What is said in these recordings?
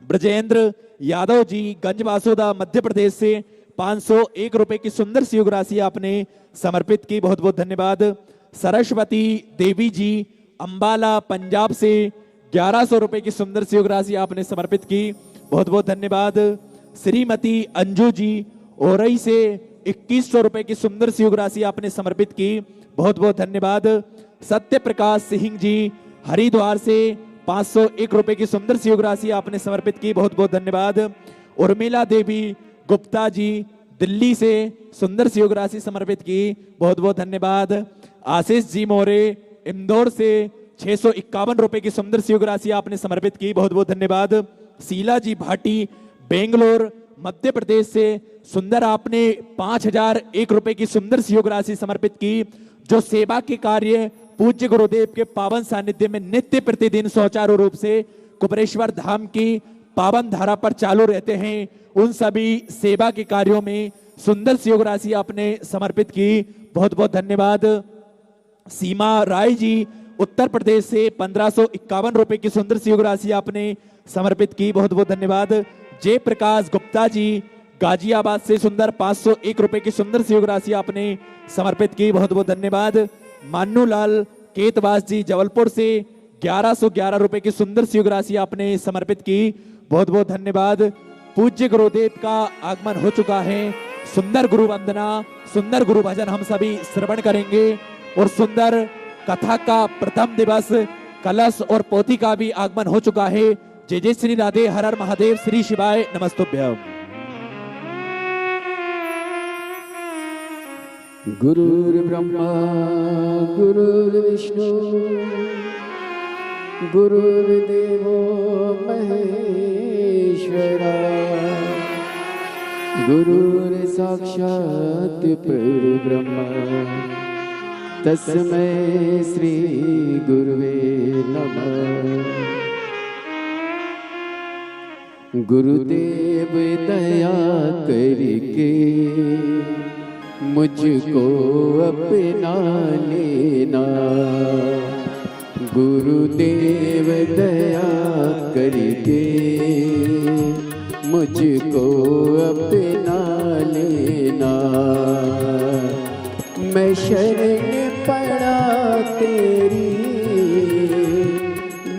ब्रजेंद्र यादव जी गंजवासोदा मध्य प्रदेश से 501 रुपए की सुंदर सी योग राशि आपने समर्पित की, बहुत बहुत धन्यवाद। सरस्वती देवी जी अंबाला पंजाब से 1100 रुपए की सुंदर सी योग राशि आपने समर्पित की, बहुत बहुत धन्यवाद। श्रीमती अंजू जी ओरई से 2100 रुपए की सुंदर सी योग राशि आपने समर्पित की, बहुत बहुत धन्यवाद। सत्य प्रकाश सिंह जी हरिद्वार से 501 रुपए की सुंदर सी योग राशि आपने समर्पित की, बहुत बहुत धन्यवाद। उर्मिला देवी गुप्ता जी दिल्ली से सुंदर सी योग राशि समर्पित की, बहुत बहुत धन्यवाद। आशीष जी मोरे इंदौर से 651 रुपए की सुंदर सी योग राशि आपने समर्पित की, बहुत बहुत धन्यवाद। शीला जी भाटी बेंगलोर मध्य प्रदेश से सुंदर आपने 5001 रुपए की सुंदर सी योग राशि समर्पित की, जो सेवा के कार्य पूज्य गुरुदेव के पावन सानिध्य में नित्य प्रतिदिन सुचारू रूप से कुबरेश्वर धाम की पावन धारा पर चालू रहते हैं, उन सभी सेवा के कार्यों में सुंदर सी योग राशि आपने समर्पित की, बहुत बहुत धन्यवाद। सीमा राय जी उत्तर प्रदेश से 1551 रुपए की सुंदर सी योग राशि आपने समर्पित की, बहुत बहुत धन्यवाद। जय प्रकाश गुप्ता जी गाजियाबाद से सुंदर 501 रुपए की सुंदर सी योग राशि आपने समर्पित की, बहुत बहुत धन्यवाद। मान्नूलाल केतवास जी जबलपुर से 1111 रुपए की सुंदर सी योग राशि आपने समर्पित की, बहुत बहुत धन्यवाद। पूज्य गुरुदेव का आगमन हो चुका है, सुंदर गुरु वंदना सुंदर गुरु भजन हम सभी श्रवण करेंगे और सुंदर कथा का प्रथम दिवस कलश और पोथी का भी आगमन हो चुका है। जय जय श्री राधे, हर हर महादेव, श्री शिवाय नमस्तुभ्यं। गुरुर्ब्रह्मा गुरुर्विष्णु गुरुर्देवो महेश्वरा गुरुर्साक्षात् परब्रह्म तस्मै श्री गुरुवे नमः। गुरुदेव दया करके मुझको अपना लेना, गुरुदेव दया करके मुझको अपना लेना। मैं शरण पड़ा तेरी,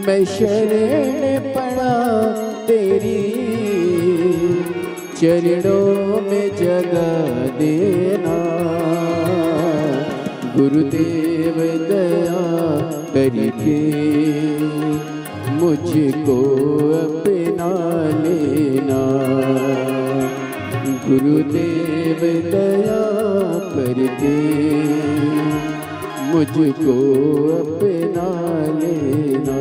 मैं शरण पड़ा तेरी, चरणों में जगह देना। गुरुदेव दया करके मुझको अपना लेना, गुरुदेव दया करके मुझको अपना लेना।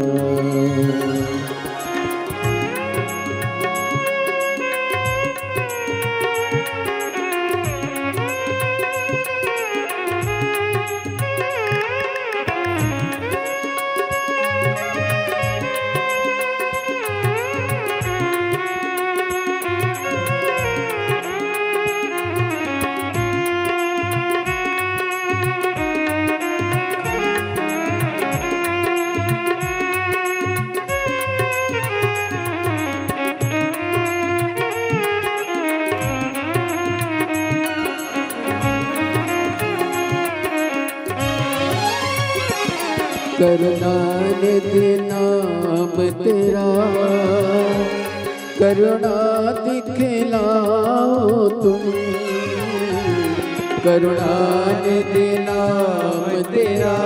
करुणानिधि नाम तेरा, करुणा दिखलाओ तुम। करुणानिधि नाम तेरा,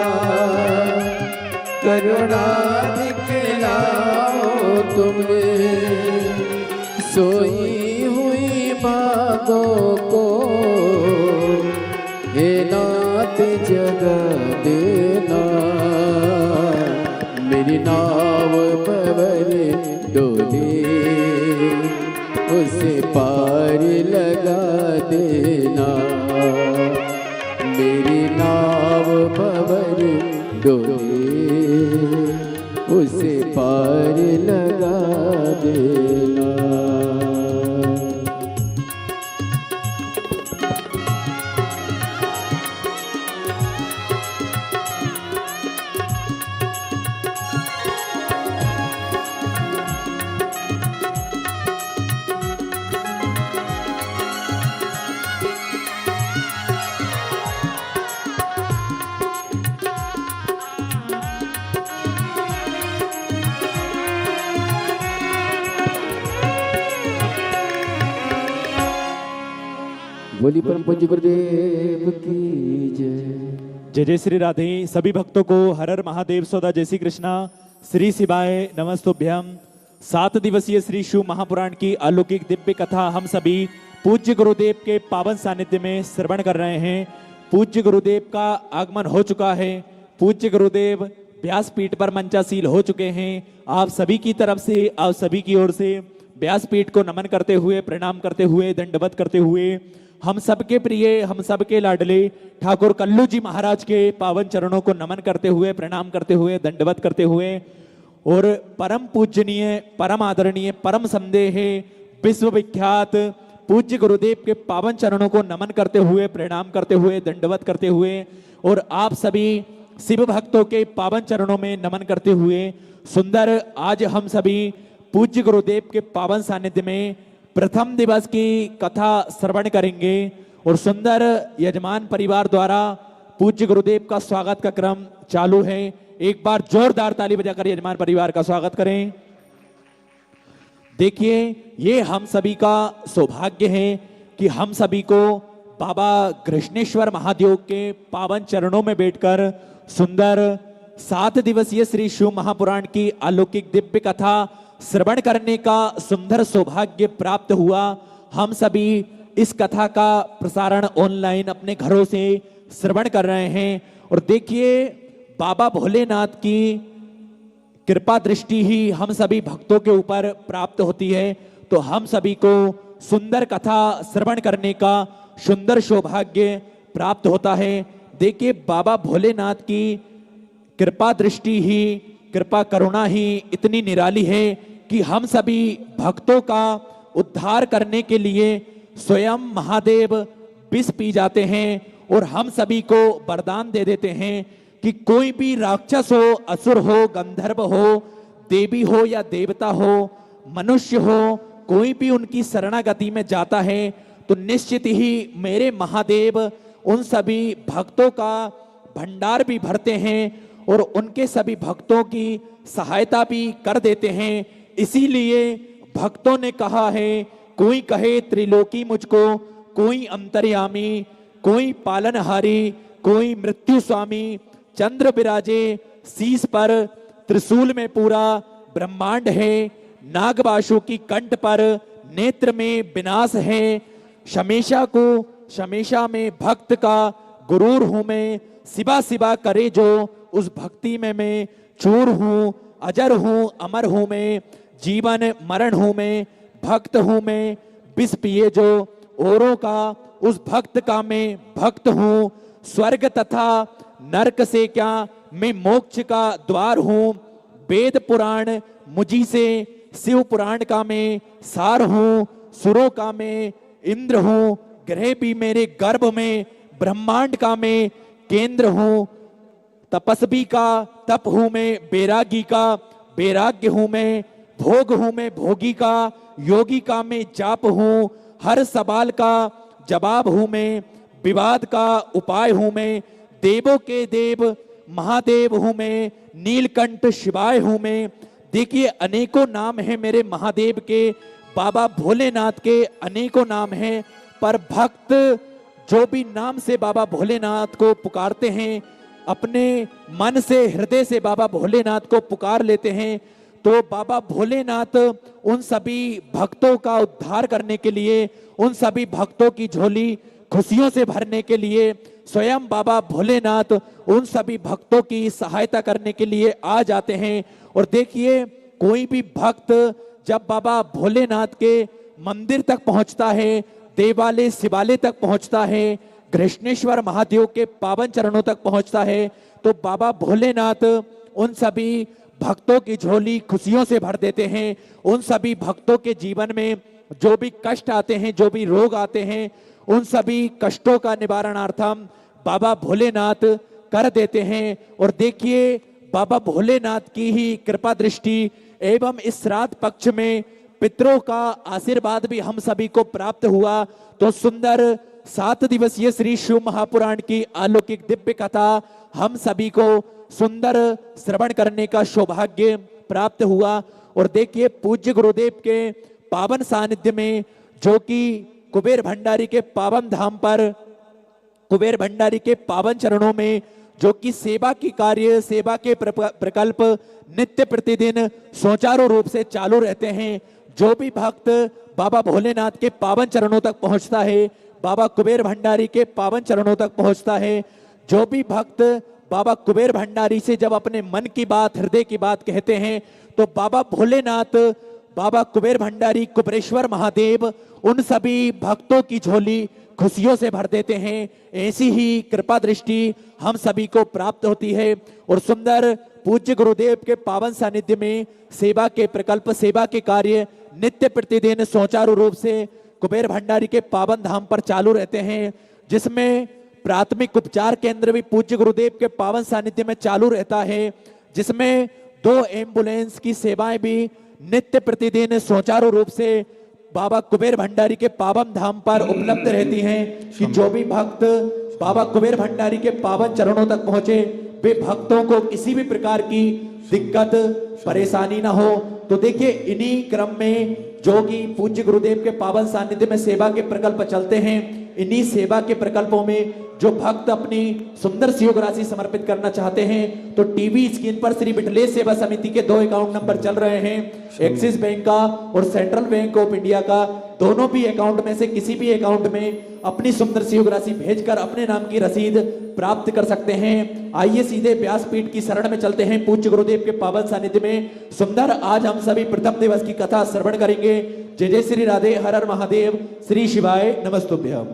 करुणा दिखलाओ तुम। सोई हुई बातों को हे नाथ जगा देना। मेरी नाव पवर डोले उसे पार लगा देना। मेरी नाव पवर डोले उसे पार लगा देना। बोली परम पूज्य गुरुदेव की जय। जय जय श्री राधे। सभी भक्तों को हर हर महादेव सौदा जय श्री कृष्णा। श्री शिवाय नमस्तुभ्यम। 7 दिवसीय श्री शिव महापुराण की अलौकिक दिव्य कथा हम सभी पूज्य गुरुदेव के पावन सानिध्य में श्रवण कर रहे हैं। पूज्य गुरुदेव का आगमन हो चुका है। पूज्य गुरुदेव व्यासपीठ पर मंचासील हो चुके हैं। आप सभी की तरफ से, आप सभी की ओर से व्यासपीठ को नमन करते हुए, प्रणाम करते हुए, दंडवत करते हुए हम सबके प्रिय, हम सबके लाडले ठाकुर कल्लू जी महाराज के पावन चरणों को नमन करते हुए, प्रणाम करते हुए, दंडवत करते हुए और परम पूजनीय, परम आदरणीय, परम संदेह, विश्वविख्यात पूज्य गुरुदेव के पावन चरणों को नमन करते हुए, प्रणाम करते हुए, दंडवत करते हुए और आप सभी शिव भक्तों के पावन चरणों में नमन करते हुए सुंदर आज हम सभी पूज्य गुरुदेव के पावन सानिध्य में प्रथम दिवस की कथा श्रवण करेंगे और सुंदर यजमान परिवार द्वारा पूज्य गुरुदेव का स्वागत का क्रम चालू है। एक बार जोरदार ताली बजाकर यजमान परिवार का स्वागत करें। देखिए, ये हम सभी का सौभाग्य है कि हम सभी को बाबा कृष्णेश्वर महादेव के पावन चरणों में बैठकर सुंदर 7 दिवसीय श्री शिव महापुराण की अलौकिक दिव्य कथा श्रवण करने का सुंदर सौभाग्य प्राप्त हुआ। हम सभी इस कथा का प्रसारण ऑनलाइन अपने घरों से श्रवण कर रहे हैं और देखिए, बाबा भोलेनाथ की कृपा दृष्टि ही हम सभी भक्तों के ऊपर प्राप्त होती है। तो हम सभी को सुंदर कथा श्रवण करने का सुंदर सौभाग्य प्राप्त होता है। देखिए, बाबा भोलेनाथ की कृपा दृष्टि ही, कृपा करुणा ही इतनी निराली है कि हम सभी भक्तों का उद्धार करने के लिए स्वयं महादेव विष पी जाते हैं और हम सभी को वरदान दे देते हैं कि कोई भी राक्षस हो, असुर हो, गंधर्व हो, देवी हो या देवता हो, मनुष्य हो, कोई भी उनकी शरणागति में जाता है तो निश्चित ही मेरे महादेव उन सभी भक्तों का भंडार भी भरते हैं और उनके सभी भक्तों की सहायता भी कर देते हैं। इसीलिए भक्तों ने कहा है, कोई कहे त्रिलोकी मुझको, कोई अंतर्यामी, कोई पालनहारी, कोई मृत्यु स्वामी, चंद्र विराजे शीश पर, त्रिशूल में पूरा ब्रह्मांड है, नागवासु की कंठ पर, नेत्र में विनाश है, शमेशा को, शमेशा में भक्त का गुरूर हूं मैं, सिवा सिवा करे जो उस भक्ति में मैं चूर हूं, अजर हूं, अमर हूं मैं, जीवन मरण हूं मैं, भक्त हूं मैं, विष पिए जो औरों का उस भक्त का मैं भक्त हूं, स्वर्ग तथा नरक से क्या मैं मोक्ष का द्वार हूं, वेद पुराण मुझी से, शिव पुराण का मैं सार हूं, सुरों का मैं इंद्र हूं, ग्रह भी मेरे गर्भ में, ब्रह्मांड का मैं केंद्र हूं, तपस्वी का तप हूं मैं, बैरागी का बैराग्य हूं मैं, भोग हूं मैं भोगी का, योगी का मैं जाप हूं, हर सवाल का जवाब हूं मैं, विवाद का उपाय हूं मैं, देवों के देव महादेव हूं मैं, नीलकंठ शिवाय हूं मैं। देखिए, अनेकों नाम हैं मेरे महादेव के, बाबा भोलेनाथ के अनेकों नाम हैं, पर भक्त जो भी नाम से बाबा भोलेनाथ को पुकारते हैं, अपने मन से, हृदय से बाबा भोलेनाथ को पुकार लेते हैं, तो बाबा भोलेनाथ उन सभी भक्तों का उद्धार करने के लिए, उन सभी भक्तों की झोली खुशियों से भरने के लिए स्वयं बाबा भोलेनाथ उन सभी भक्तों की सहायता करने के लिए आ जाते हैं। और देखिए, कोई भी भक्त जब बाबा भोलेनाथ के मंदिर तक पहुंचता है, देवालय शिवालय तक पहुंचता है, कृष्णेश्वर महादेव के पावन चरणों तक पहुंचता है, तो बाबा भोलेनाथ उन सभी भक्तों की झोली खुशियों से भर देते हैं। उन सभी भक्तों के जीवन में जो भी कष्ट आते हैं, जो भी रोग आते हैं, उन सभी कष्टों का निवारणार्थम बाबा भोलेनाथ कर देते हैं। और देखिए, बाबा भोलेनाथ की ही कृपा दृष्टि एवं इस श्राद्ध पक्ष में पितरों का आशीर्वाद भी हम सभी को प्राप्त हुआ। तो सुंदर 7 दिवसीय श्री शिव महापुराण की अलौकिक दिव्य कथा हम सभी को सुंदर श्रवण करने का सौभाग्य प्राप्त हुआ। और देखिए, पूज्य गुरुदेव के पावन सानिध्य में जो कि कुबेर भंडारी के पावन धाम पर, कुबेर भंडारी के पावन चरणों में, जो कि सेवा की कार्य, सेवा के प्रकल्प नित्य प्रतिदिन सुचारू रूप से चालू रहते हैं। जो भी भक्त बाबा भोलेनाथ के पावन चरणों तक पहुंचता है, बाबा कुबेर भंडारी के पावन चरणों तक पहुंचता है, जो भी भक्त बाबा कुबेर भंडारी से जब अपने मन की बात, हृदय की बात कहते हैं, तो बाबा भोलेनाथ, बाबा कुबेर भंडारी, कुबेरेश्वर महादेव उन सभी भक्तों की झोली खुशियों से भर देते हैं। ऐसी ही कृपा दृष्टि हम सभी को प्राप्त होती है और सुंदर पूज्य गुरुदेव के पावन सानिध्य में सेवा के प्रकल्प, सेवा के कार्य नित्य प्रतिदिन सुचारू रूप से कुबेर भंडारी के पावन धाम पर चालू रहते हैं, जिसमें प्राथमिक उपचार केंद्र भी पूज्य गुरुदेव के पावन सानिध्य में चालू रहता है, जिसमें 2 एम्बुलेंस की सेवाएं भी नित्य प्रतिदिन सुचारू रूप से बाबा कुबेर भंडारी के पावन धाम पर उपलब्ध रहती हैं कि जो भी भक्त बाबा कुबेर भंडारी के पावन चरणों तक पहुंचे, वे भक्तों को किसी भी प्रकार की दिक्कत परेशानी ना हो। तो देखिए, इन्हीं क्रम में जो कि पूज्य गुरुदेव के पावन सानिध्य में सेवा के प्रकल्प चलते हैं, इन्हीं सेवा के प्रकल्पों में जो भक्त अपनी सुंदर सी योग राशि समर्पित करना चाहते हैं, तो टीवी स्क्रीन पर श्री विठलेश सेवा समिति के 2 अकाउंट नंबर चल रहे हैं, एक्सिस बैंक का और सेंट्रल बैंक ऑफ इंडिया का। दोनों भी अकाउंट में से किसी भी अकाउंट में अपनी सुंदर सी योग राशि भेजकर अपने नाम की रसीद प्राप्त कर सकते हैं। आइए सीधे व्यासपीठ की शरण में चलते हैं, पूज्य गुरुदेव के पावन सानिध्य में सुंदर आज हम सभी प्रथम दिवस की कथा श्रवण करेंगे। जय जय श्री राधे, हर हर महादेव, श्री शिवाय नमस्तुभ्यम।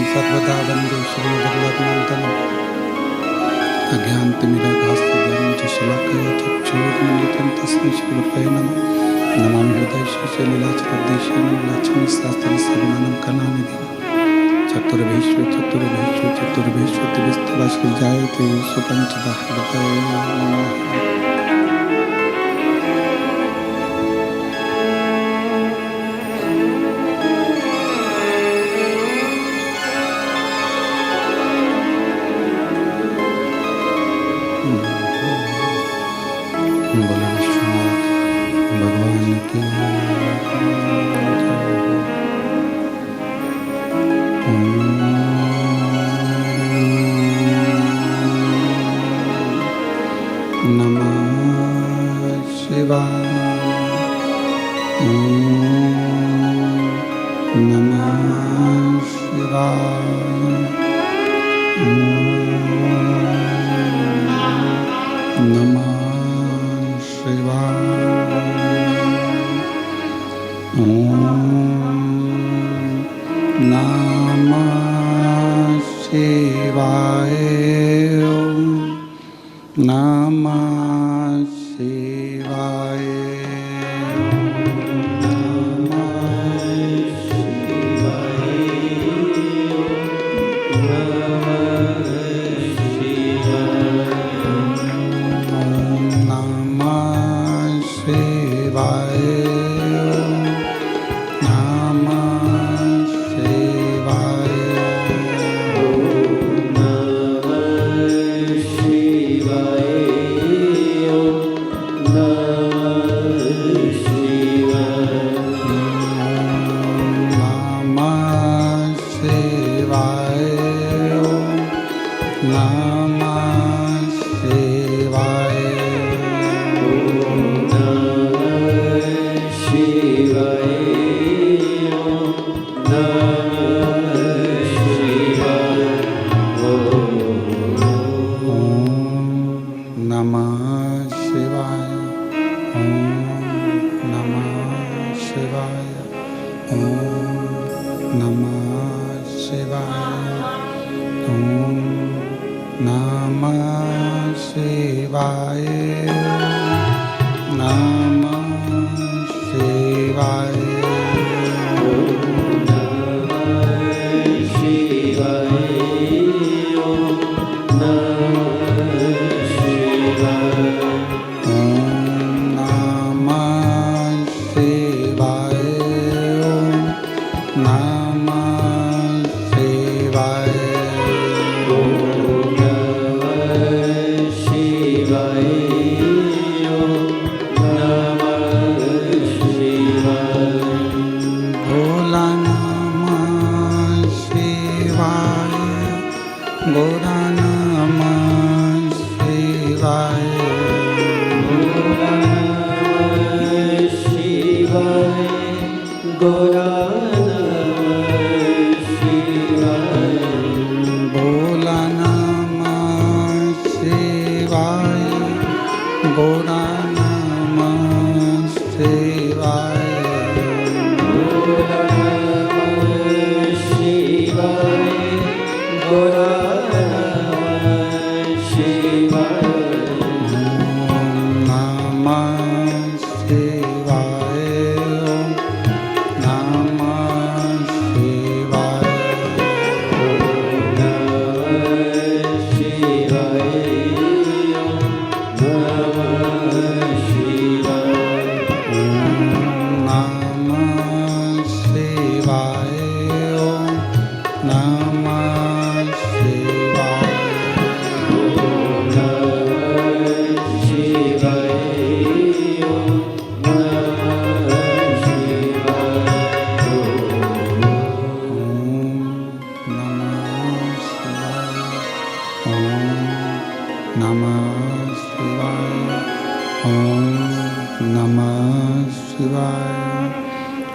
सर्वदावन्देश्वरी अज्ञानतिमिराभास्तिज्ञानं च शलाकया चक्षुरुन्मिलितं तस्मै श्रीगुरवे नमः। नमामि हृदयेश्वरस्य लीलाचलद्देशेन लीलाच्छन्नशास्त्रेण सर्वमानं कलानिधिं। चतुर्भेषु दिविस्तवाश्रजायते सुपञ्चदा हृदये नमः। शिवाय ओम नमः शिवाय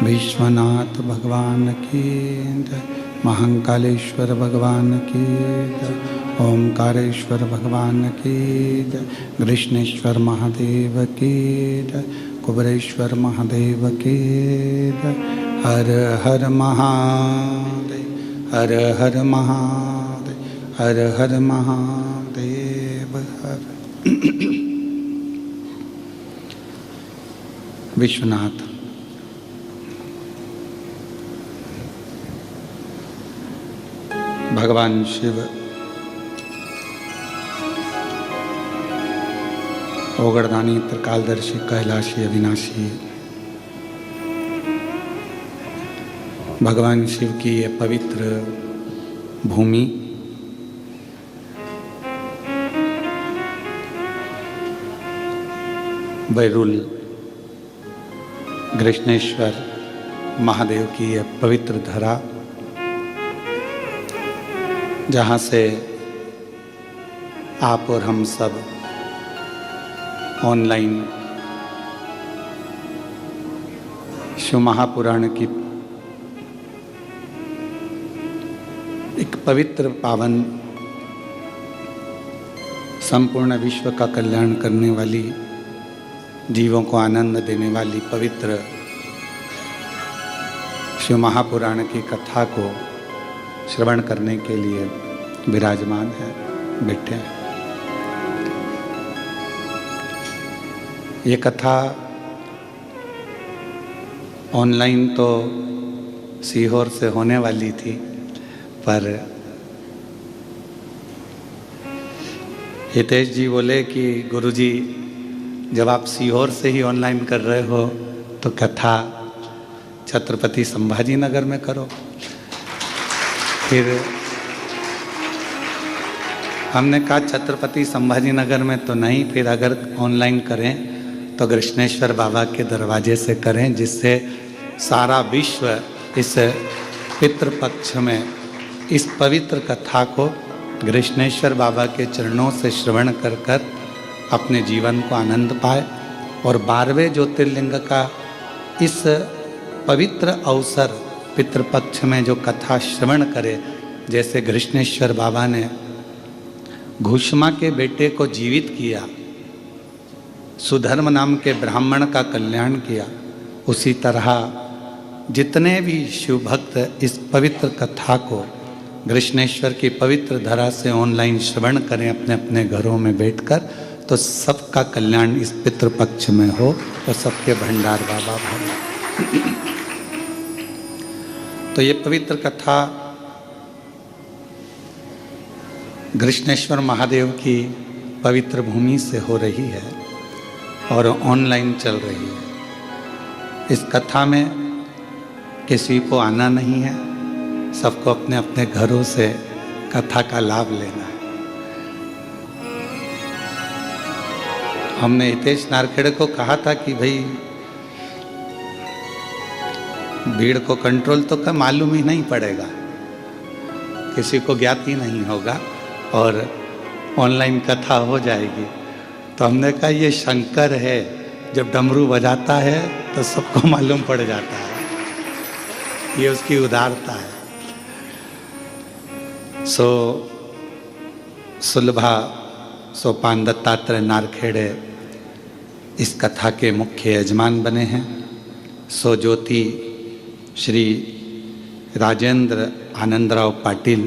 विश्वनाथ भगवान की जय, महाकालेश्वर भगवान की जय, ओमकारेश्वर भगवान की जय, कृष्णेश्वर महादेव की जय, कुबरेश्वर महादेव की जय। हर हर महादेव, हर हर महादेव, हर हर महादेव हर। विश्वनाथ भगवान शिव ओगरदानी त्रिकालदर्शी कैलाशी अविनाशी भगवान शिव की ये पवित्र भूमि बैरुल कृष्णेश्वर महादेव की यह पवित्र धरा, जहाँ से आप और हम सब ऑनलाइन शिव महापुराण की एक पवित्र पावन संपूर्ण विश्व का कल्याण करने वाली, जीवों को आनंद देने वाली पवित्र शिव महापुराण की कथा को श्रवण करने के लिए विराजमान है, बैठे हैं। ये कथा ऑनलाइन तो सीहोर से होने वाली थी, पर हितेश जी बोले कि गुरुजी जब आप सीहोर से ही ऑनलाइन कर रहे हो तो कथा छत्रपति संभाजी नगर में करो। फिर हमने कहा छत्रपति संभाजी नगर में तो नहीं, फिर अगर ऑनलाइन करें तो कृष्णेश्वर बाबा के दरवाजे से करें, जिससे सारा विश्व इस पितृपक्ष में इस पवित्र कथा को कृष्णेश्वर बाबा के चरणों से श्रवण कर कर अपने जीवन को आनंद पाए। और 12वें ज्योतिर्लिंग का इस पवित्र अवसर पितृपक्ष में जो कथा श्रवण करे, जैसे कृष्णेश्वर बाबा ने घुष्मा के बेटे को जीवित किया, सुधर्म नाम के ब्राह्मण का कल्याण किया, उसी तरह जितने भी शिव भक्त इस पवित्र कथा को कृष्णेश्वर की पवित्र धरा से ऑनलाइन श्रवण करें अपने अपने घरों में बैठकर, तो सबका कल्याण इस पितृपक्ष में हो और सबके भंडार बाबा भर। तो ये पवित्र कथा कृष्णेश्वर महादेव की पवित्र भूमि से हो रही है और ऑनलाइन चल रही है। इस कथा में किसी को आना नहीं है, सबको अपने अपने घरों से कथा का लाभ लेना है। हमने हितेश नारखेड़े को कहा था कि भाई भीड़ को कंट्रोल तो का मालूम ही नहीं पड़ेगा, किसी को ज्ञात ही नहीं होगा और ऑनलाइन कथा हो जाएगी। तो हमने कहा ये शंकर है, जब डमरू बजाता है तो सबको मालूम पड़ जाता है, ये उसकी उदारता है। सो सुलभा सोपान दत्तात्रेय नारखेड़े इस कथा के मुख्य यजमान बने हैं। सो ज्योति श्री राजेंद्र आनंदराव पाटिल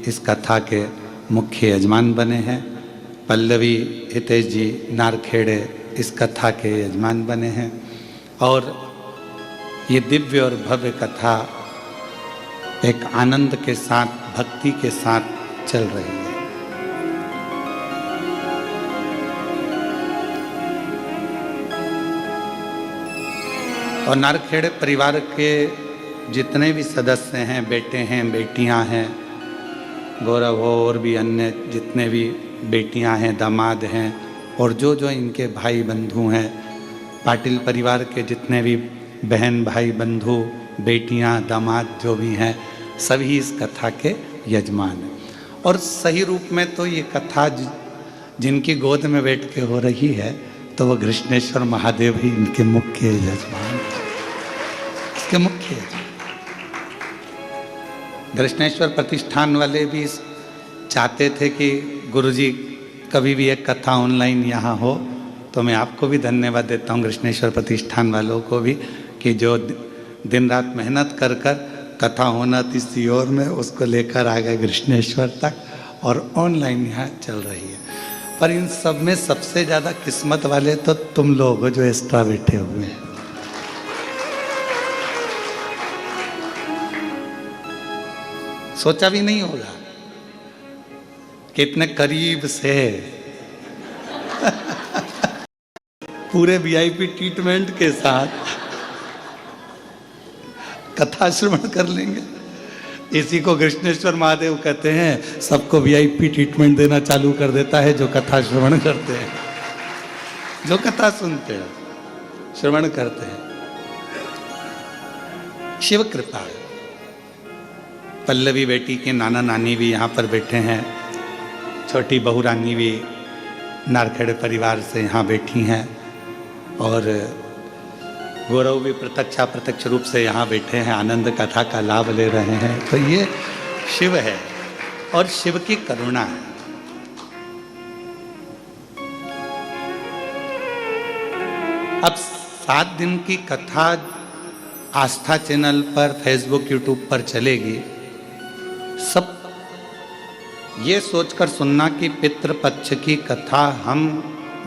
इस कथा के मुख्य यजमान बने हैं। पल्लवी हितेश जी नारखेड़े इस कथा के यजमान बने हैं। और ये दिव्य और भव्य कथा एक आनंद के साथ, भक्ति के साथ चल रही है। और नारखेड़े परिवार के जितने भी सदस्य हैं, बेटे हैं, बेटियां हैं, गौरव हो और भी अन्य जितने भी बेटियां हैं, दामाद हैं, और जो जो इनके भाई बंधु हैं, पाटिल परिवार के जितने भी बहन भाई बंधु, बेटियां, दामाद जो भी हैं, सभी इस कथा के यजमान हैं। और सही रूप में तो ये कथा जिनकी गोद में बैठ के हो रही है, तो वो कृष्णेश्वर महादेव ही इनके मुख्य यजमान हैं, इसके मुख्य यजमान। कृष्णेश्वर प्रतिष्ठान वाले भी चाहते थे कि गुरुजी कभी भी एक कथा ऑनलाइन यहाँ हो, तो मैं आपको भी धन्यवाद देता हूँ, कृष्णेश्वर प्रतिष्ठान वालों को भी, कि जो दिन रात मेहनत कर कर कथा होना थी सीहोर में, उसको लेकर आ गए कृष्णेश्वर तक और ऑनलाइन यहाँ चल रही है। पर इन सब में सबसे ज़्यादा किस्मत वाले तो तुम लोग हो जो एक्स्ट्रा बैठे हुए हैं। सोचा भी नहीं होगा कि इतने करीब से पूरे वीआईपी ट्रीटमेंट के साथ कथा श्रवण कर लेंगे। इसी को कृष्णेश्वर महादेव कहते हैं, सबको वीआईपी ट्रीटमेंट देना चालू कर देता है जो कथा श्रवण करते हैं, जो कथा सुनते हैं, श्रवण करते हैं। शिव कृपा है। पल्लवी बेटी के नाना नानी भी यहाँ पर बैठे हैं, छोटी बहू रानी भी नारखेड़े परिवार से यहाँ बैठी हैं, और गौरव भी प्रत्यक्ष रूप से यहाँ बैठे हैं, आनंद कथा का लाभ ले रहे हैं। तो ये शिव है और शिव की करुणा है। अब 7 दिन की कथा आस्था चैनल पर, फेसबुक, यूट्यूब पर चलेगी। सब ये सोचकर सुनना कि पितृपक्ष की कथा हम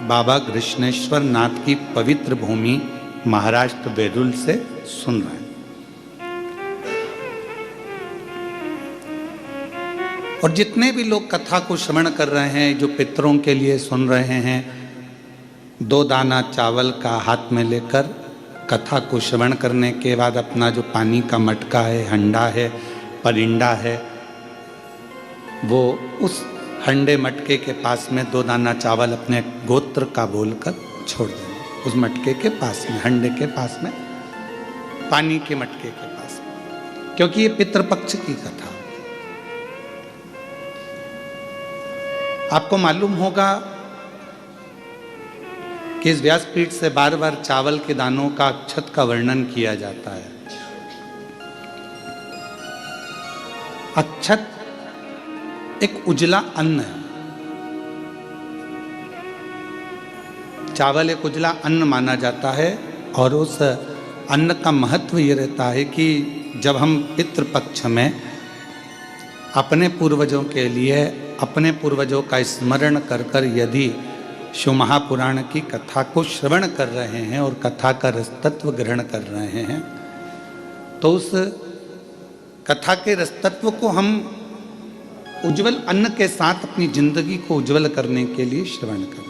बाबा कृष्णेश्वर नाथ की पवित्र भूमि महाराष्ट्र बेरुल से सुन रहे हैं। और जितने भी लोग कथा को श्रवण कर रहे हैं, जो पितरों के लिए सुन रहे हैं, 2 दाना चावल का हाथ में लेकर कथा को श्रवण करने के बाद अपना जो पानी का मटका है, हंडा है, परिंडा है, वो उस हंडे मटके के पास में 2 दाना चावल अपने गोत्र का बोलकर छोड़ देना। उस मटके के पास में, हंडे के पास में, पानी के मटके के पास में, क्योंकि ये पितृपक्ष की कथा। आपको मालूम होगा कि इस व्यासपीठ से बार बार चावल के दानों का, अक्षत का वर्णन किया जाता है। अक्षत एक उजला अन्न है। चावल एक उजला अन्न माना जाता है और उस अन्न का महत्व ये रहता है कि जब हम पितृपक्ष में अपने पूर्वजों के लिए, अपने पूर्वजों का स्मरण कर कर यदि शिव महापुराण की कथा को श्रवण कर रहे हैं और कथा का रसतत्व ग्रहण कर रहे हैं, तो उस कथा के रसतत्व को हम उज्जवल अन्न के साथ अपनी जिंदगी को उज्जवल करने के लिए श्रवण करें।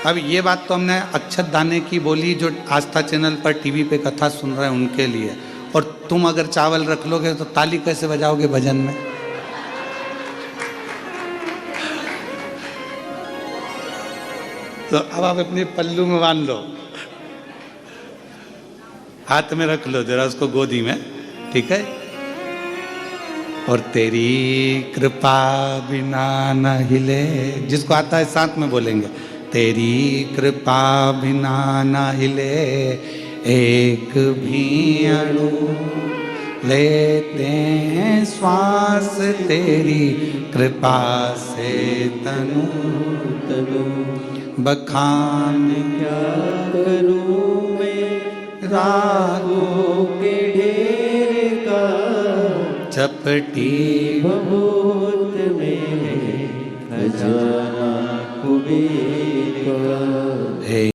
अब ये बात तो हमने अक्षत दाने की बोली, जो आस्था चैनल पर टीवी पे कथा सुन रहे हैं उनके लिए। और तुम अगर चावल रख लोगे तो ताली कैसे बजाओगे भजन में? तो अब आप अपने पल्लू में बांध लो, हाथ में रख लो जरा उसको गोदी में, ठीक है? और तेरी कृपा बिना न हिले, जिसको आता है साथ में बोलेंगे, तेरी कृपा बिना न हिले एक भी अणु, लेते हैं श्वास तेरी कृपा से तनु तनु, बखान क्या करूं मैं रागों के ढेर का, चपटी बहुत में खजाना कुबेर का। हे